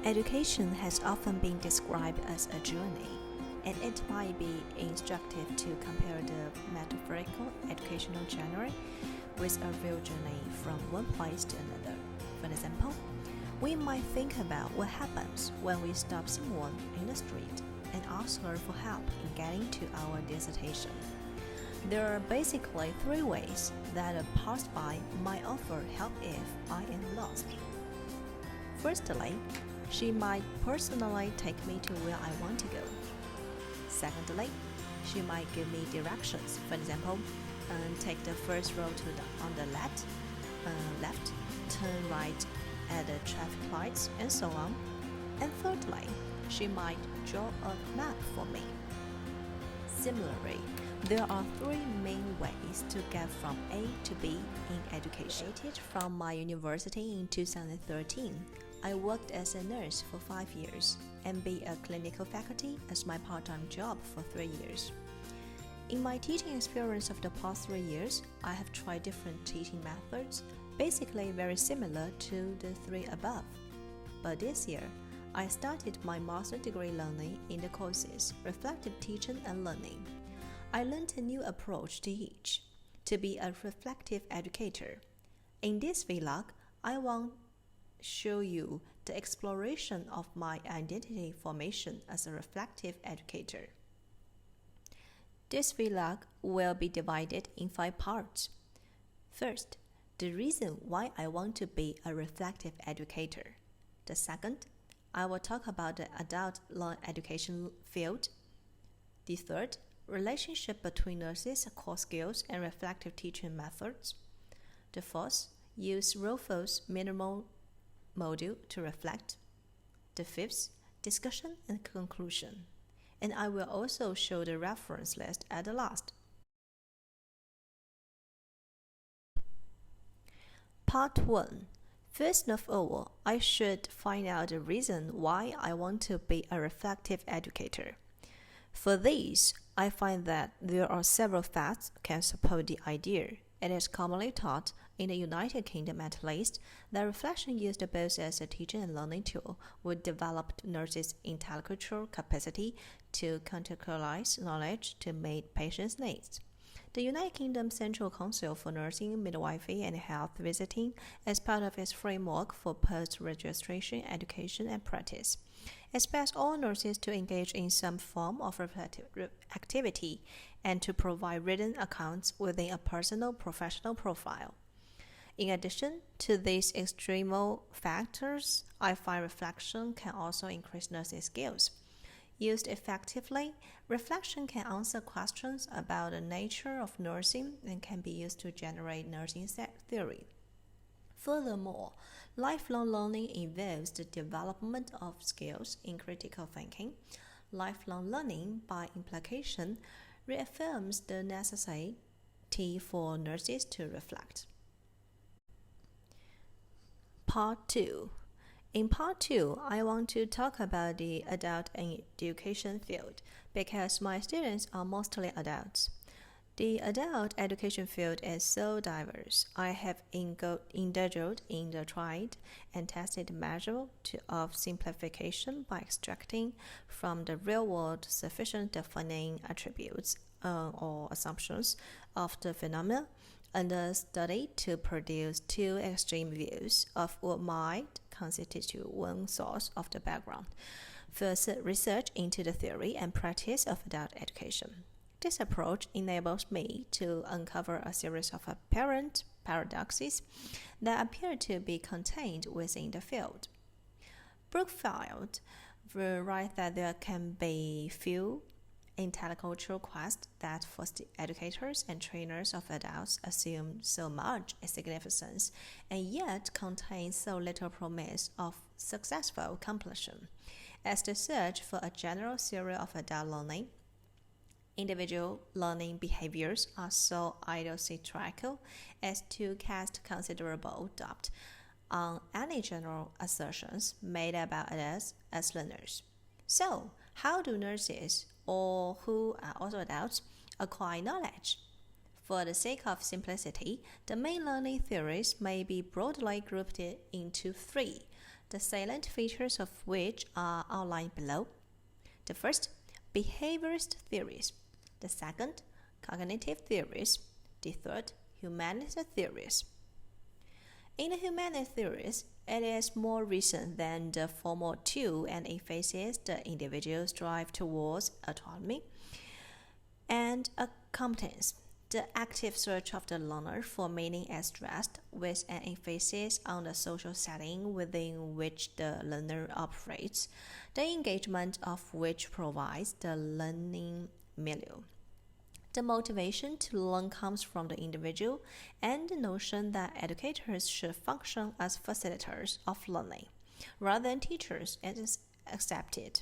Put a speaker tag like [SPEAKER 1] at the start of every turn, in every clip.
[SPEAKER 1] Education has often been described as a journey, and it might be instructive to compare the metaphorical educational journey with a real journey from one place to another. For example, we might think about what happens when we stop someone in the street and ask her for help in getting to our destination. There are basically three ways that a passerby might offer help if I am lost. Firstly, she might personally take me to where I want to go. Secondly, she might give me directions. For example, take the first road on the left, turn right at the traffic lights, and so on. And thirdly, she might draw a map for me. Similarly, there are three main ways to get from A to B in education. Graduated from my university in 2013, I worked as a nurse for 5 years and be a clinical faculty as my part-time job for 3 years. In my teaching experience of the past 3 years, I have tried different teaching methods, basically very similar to the three above. But this year, I started my master's degree learning in the courses Reflective Teaching and Learning. I learned a new approach to teach, to be a reflective educator. In this vlog, I want show you the exploration of my identity formation as a reflective educator. This vlog will be divided in 5 parts. First, the reason why I want to be a reflective educator. The second, I will talk about the adult education field. The third, relationship between nurses' core skills and reflective teaching methods. The fourth, use Rolfo's minimal module to reflect. The fifth, discussion and conclusion. And I will also show the reference list at the last. Part 1. First of all, I should find out the reason why I want to be a reflective educator. For this, I find that there are several facts can support the idea. It is commonly taught, in the United Kingdom at least, that reflection used both as a teaching and learning tool would develop nurses' intellectual capacity to contextualize knowledge to meet patients' needs. The United Kingdom Central Council for Nursing, Midwifery and Health Visiting, as part of its framework for post-registration education and practice, expects all nurses to engage in some form of reflective activity and to provide written accounts within a personal professional profile. In addition to these external factors, I find reflection can also increase nurses' skills. Used effectively, reflection can answer questions about the nature of nursing and can be used to generate nursing theory. Furthermore, lifelong learning involves the development of skills in critical thinking. Lifelong learning, by implication, reaffirms the necessity for nurses to reflect. Part 2. In Part 2, I want to talk about the adult education field because my students are mostly adults. The adult education field is so diverse. I have indulged in the tried and tested measure of simplification by extracting from the real world sufficient defining attributes or assumptions of the phenomena and study to produce two extreme views of what might constitute one source of the background. First, research into the theory and practice of adult education. This approach enables me to uncover a series of apparent paradoxes that appear to be contained within the field. Brookfield writes that there can be few intellectual quests that first educators and trainers of adults assume so much significance and yet contain so little promise of successful completion as the search for a general theory of adult learning. Individual learning behaviors are so idiosyncratic as to cast considerable doubt on any general assertions made about adults as learners. So, how do nurses, or who are also adults, acquire knowledge? For the sake of simplicity, the main learning theories may be broadly grouped into three, the salient features of which are outlined below. The first, behaviorist theories. The second, cognitive theories. The third, humanist theories. In the humanist theories, it is more recent than the former two and emphasizes the individual's drive towards autonomy and a competence, the active search of the learner for meaning as stressed, with an emphasis on the social setting within which the learner operates, the engagement of which provides the learning milieu. The motivation to learn comes from the individual and the notion that educators should function as facilitators of learning, rather than teachers as accepted.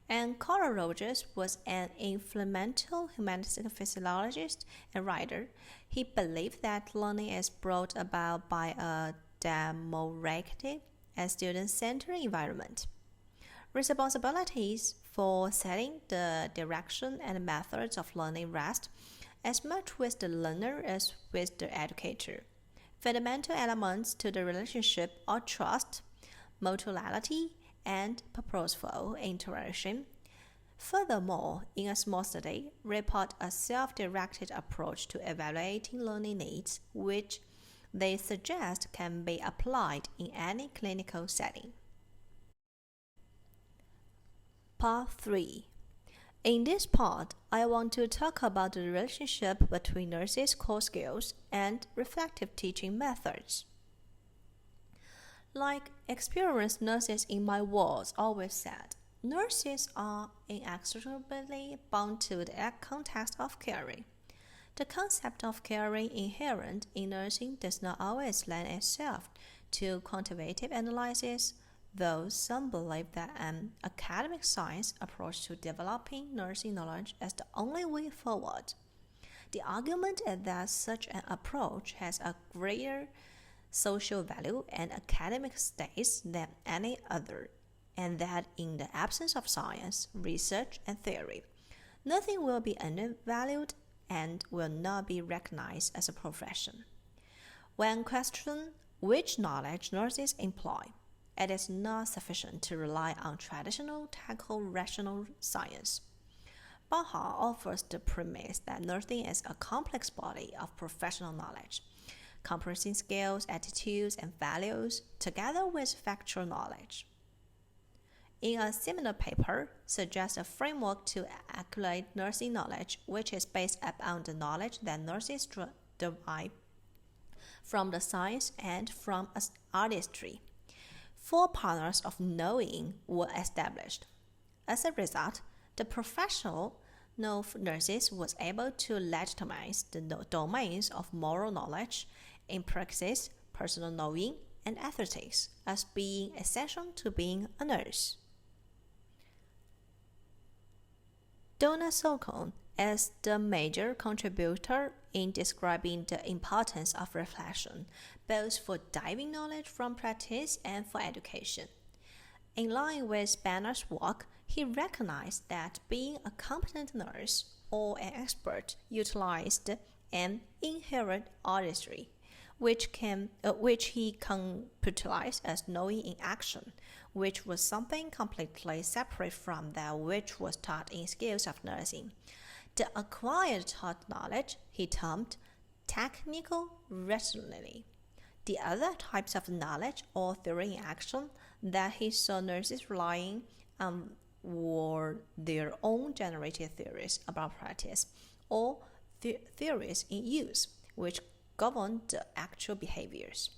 [SPEAKER 1] And Carl Rogers was an influential humanistic physiologist and writer. He believed that learning is brought about by a democratic and student-centered environment. Responsibilities for setting the direction and methods of learning rest as much with the learner as with the educator. Fundamental elements to the relationship are trust, mutuality, and purposeful interaction. Furthermore, in a small study, report a self-directed approach to evaluating learning needs, which they suggest can be applied in any clinical setting. Part 3. In this part, I want to talk about the relationship between nurses' core skills and reflective teaching methods. Like experienced nurses in my wards always said, nurses are inextricably bound to the context of caring. The concept of caring inherent in nursing does not always lend itself to quantitative analysis, though some believe that an academic science approach to developing nursing knowledge is the only way forward. The argument is that such an approach has a greater social value and academic status than any other, and that in the absence of science, research, and theory, nothing will be undervalued and will not be recognized as a profession. When questioned which knowledge nurses employ, it is not sufficient to rely on traditional technical rational science. Baha offers the premise that nursing is a complex body of professional knowledge, comprising skills, attitudes, and values, together with factual knowledge. In a similar paper, suggests a framework to calculate nursing knowledge, which is based upon the knowledge that nurses derive from the science and from artistry. 4 partners of knowing were established. As a result, the professional nurses was able to legitimize the domains of moral knowledge, in praxis, personal knowing, and ethics as being essential to being a nurse. Donna Sokon is the major contributor in describing the importance of reflection, both for deriving knowledge from practice and for education. In line with Banner's work, he recognized that being a competent nurse or an expert utilized an inherent artistry, which he conceptualized as knowing in action, which was something completely separate from that which was taught in skills of nursing. The acquired taught knowledge he termed technical rationality. The other types of knowledge or theory in action that he saw nurses relying on were their own generated theories about practice or theories in use, which governed the actual behaviors.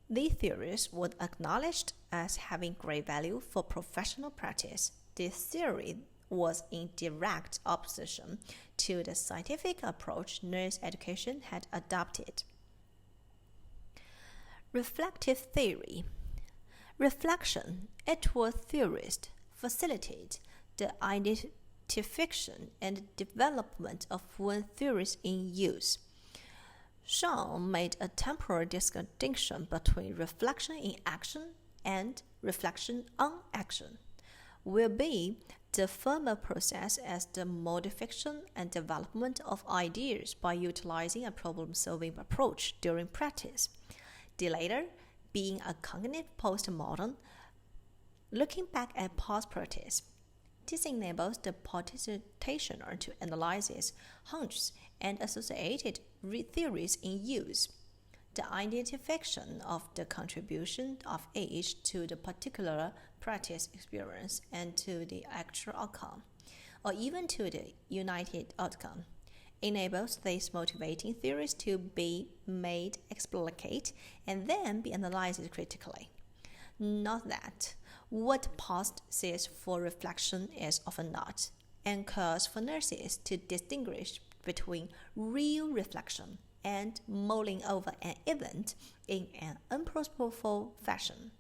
[SPEAKER 1] These theories were acknowledged as having great value for professional practice. This theory was in direct opposition to the scientific approach nurse education had adopted. Reflective theory. Reflection, it was theorists facilitate the identification and development of one theories in use. Shaw made a temporal distinction between reflection in action and reflection on action. Will be the former process as the modification and development of ideas by utilizing a problem-solving approach during practice. The latter being a cognitive postmodern, looking back at past practice. This enables the practitioner to analyze hunches and associated theories in use. The identification of the contribution of each to the particular practice experience and to the actual outcome, or even to the united outcome, enables these motivating theories to be made explicit and then be analyzed critically. Note that what past says for reflection is often not, and calls for nurses to distinguish between real reflection and mulling over an event in an unpurposeful fashion.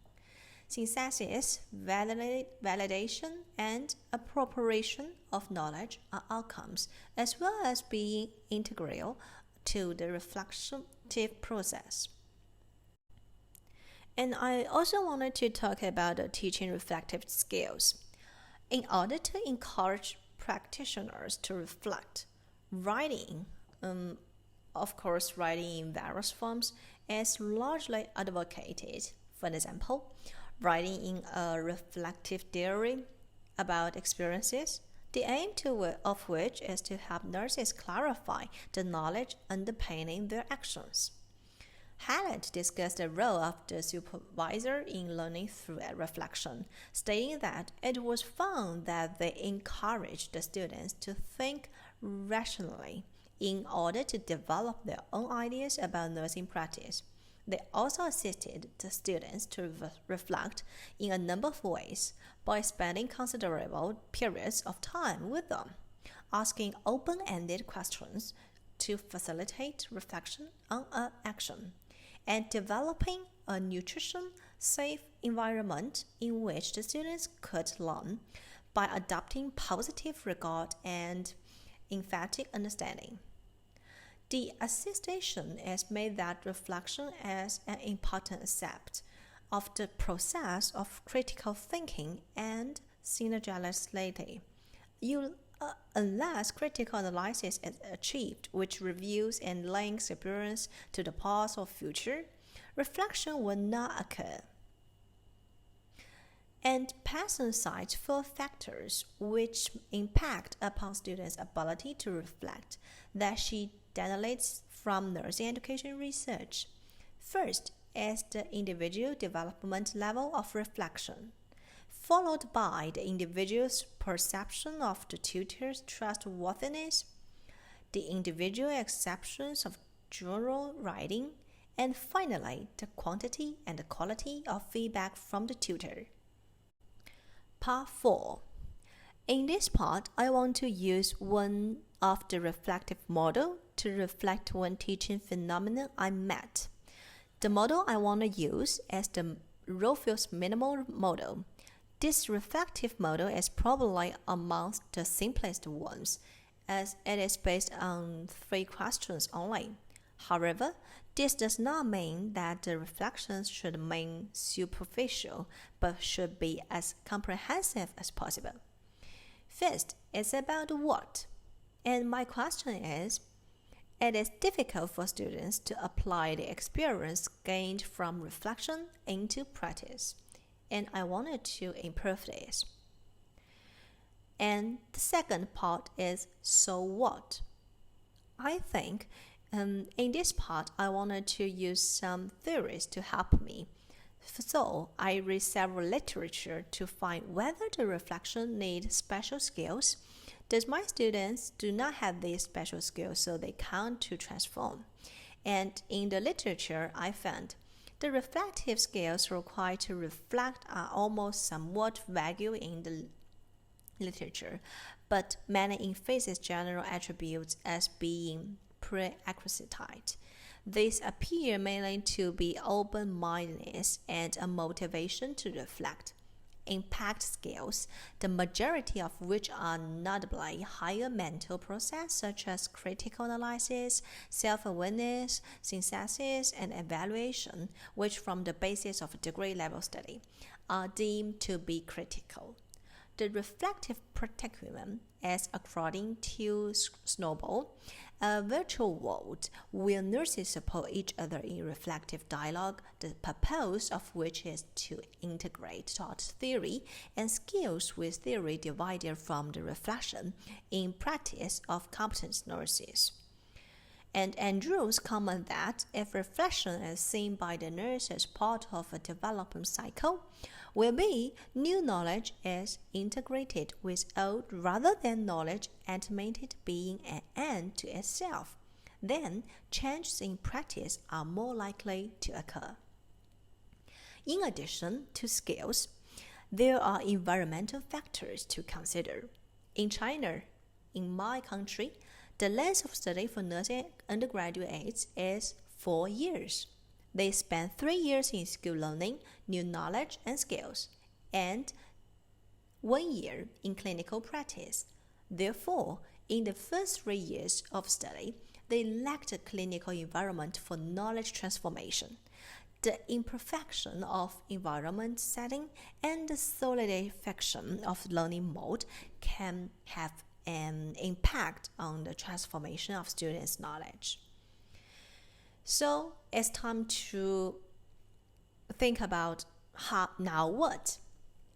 [SPEAKER 1] Synthesis, validation, and appropriation of knowledge are outcomes, as well as being integral to the reflective process. And I also wanted to talk about the teaching reflective skills. In order to encourage practitioners to reflect, writing, writing in various forms is largely advocated. For example, writing in a reflective diary about experiences, the aim of which is to help nurses clarify the knowledge underpinning their actions. Hallett discussed the role of the supervisor in learning through reflection, stating that it was found that they encouraged the students to think rationally in order to develop their own ideas about nursing practice. They also assisted the students to reflect in a number of ways by spending considerable periods of time with them, asking open-ended questions to facilitate reflection on an action, and developing a nutrition-safe environment in which the students could learn by adopting positive regard and emphatic understanding. The attestation is made that reflection is an important aspect of the process of critical thinking and synergisticity. Unless critical analysis is achieved, which reviews and links experience to the past or future, reflection will not occur. And Passon cites 4 factors which impact upon students' ability to reflect that she derives from nursing education research. First is the individual development level of reflection, followed by the individual's perception of the tutor's trustworthiness, the individual acceptance of journal writing, and finally, the quantity and the quality of feedback from the tutor. Part 4. In this part, I want to use one of the reflective model to reflect one teaching phenomenon I met. The model I want to use is the Rofus minimal model. This reflective model is probably amongst the simplest ones, as it is based on 3 questions only. However, this does not mean that the reflections should remain superficial, but should be as comprehensive as possible. First, it's about what, and my question is, it is difficult for students to apply the experience gained from reflection into practice, and I wanted to improve this. And the second part is, so what? I think in this part, I wanted to use some theories to help me. So I read several literature to find whether the reflection needs special skills. Does my students do not have these special skills, so they can't to transform? And in the literature, I found the reflective skills required to reflect are almost somewhat vague in the literature, but many emphasize general attributes as being prerequisite. These appear mainly to be open-mindedness and a motivation to reflect. Impact skills, the majority of which are notably higher mental process such as critical analysis, self-awareness, synthesis, and evaluation, which form the basis of a degree-level study, are deemed to be critical. The reflective curriculum is, according to Snowball, a virtual world where nurses support each other in reflective dialogue, the purpose of which is to integrate taught theory and skills with theory divided from the reflection in practice of competent nurses. And Andrews comment that if reflection is seen by the nurse as part of a development cycle, will be new knowledge is integrated with old rather than knowledge admitted being an end to itself, then changes in practice are more likely to occur. In addition to skills, there are environmental factors to consider. In China, in my country, the length of study for nursing undergraduates is 4 years. They spend 3 years in school learning new knowledge and skills, and 1 year in clinical practice. Therefore, in the first 3 years of study, they lacked a clinical environment for knowledge transformation. The imperfection of environment setting and the solidification of learning mode can have an impact on the transformation of students' knowledge. So it's time to think about now what.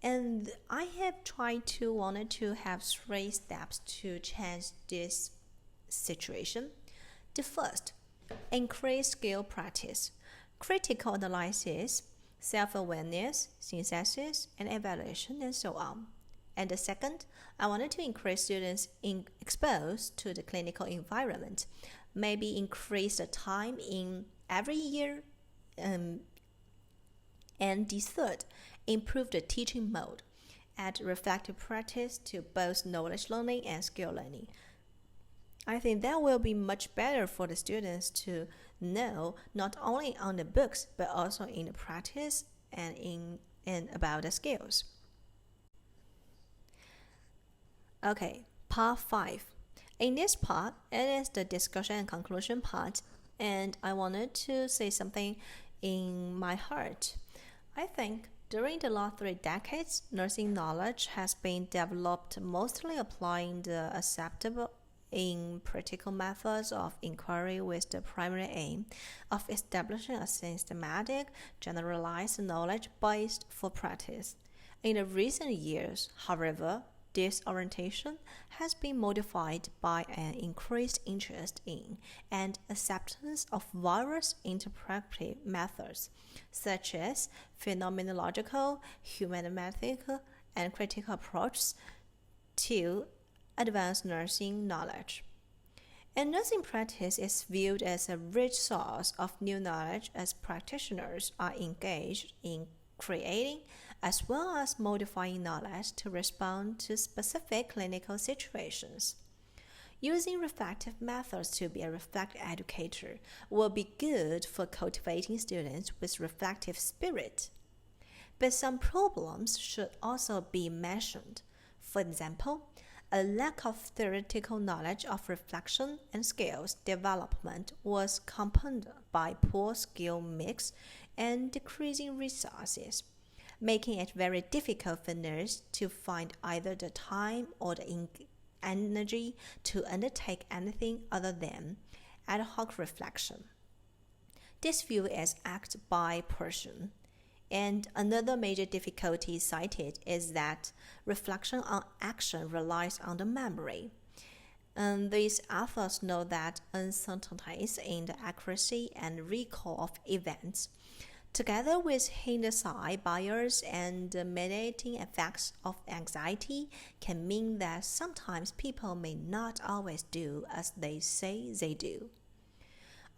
[SPEAKER 1] And I have wanted to have 3 steps to change this situation. The first, increase skill practice, critical analysis, self-awareness, synthesis, and evaluation, and so on. And the second, I wanted to increase students exposed to the clinical environment, maybe increase the time in every year. And the third, improve the teaching mode, add reflective practice to both knowledge learning and skill learning. I think that will be much better for the students to know not only on the books but also in the practice and about the skills. Okay, part 5. In this part, it is the discussion and conclusion part, and I wanted to say something in my heart. I think during the last 3 decades, nursing knowledge has been developed mostly applying the acceptable in practical methods of inquiry with the primary aim of establishing a systematic, generalized knowledge base for practice. In the recent years, however, this orientation has been modified by an increased interest in and acceptance of various interpretive methods, such as phenomenological, humanistic, and critical approaches to advanced nursing knowledge. And nursing practice is viewed as a rich source of new knowledge as practitioners are engaged in creating as well as modifying knowledge to respond to specific clinical situations. Using reflective methods to be a reflective educator will be good for cultivating students with reflective spirit. But some problems should also be mentioned. For example, a lack of theoretical knowledge of reflection and skills development was compounded by poor skill mix and decreasing resources, making it very difficult for nurses to find either the time or the energy to undertake anything other than ad hoc reflection. This view is acted by person. And another major difficulty cited is that reflection on action relies on the memory. And these authors know that uncertainties in the accuracy and recall of events, together with hindsight bias and the mediating effects of anxiety, can mean that sometimes people may not always do as they say they do.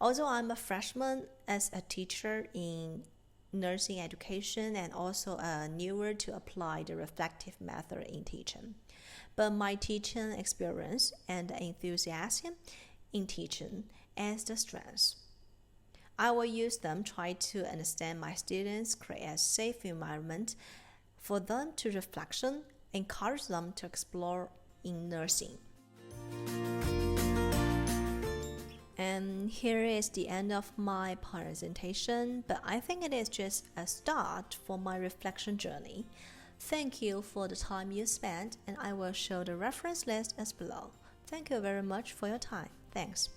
[SPEAKER 1] Although I'm a freshman as a teacher in nursing education and also newer to apply the reflective method in teaching, but my teaching experience and enthusiasm in teaching is the strength. I will use them try to understand my students, create a safe environment for them to reflection, encourage them to explore in nursing. And here is the end of my presentation, but I think it is just a start for my reflection journey. Thank you for the time you spent, and I will show the reference list as below. Thank you very much for your time. Thanks.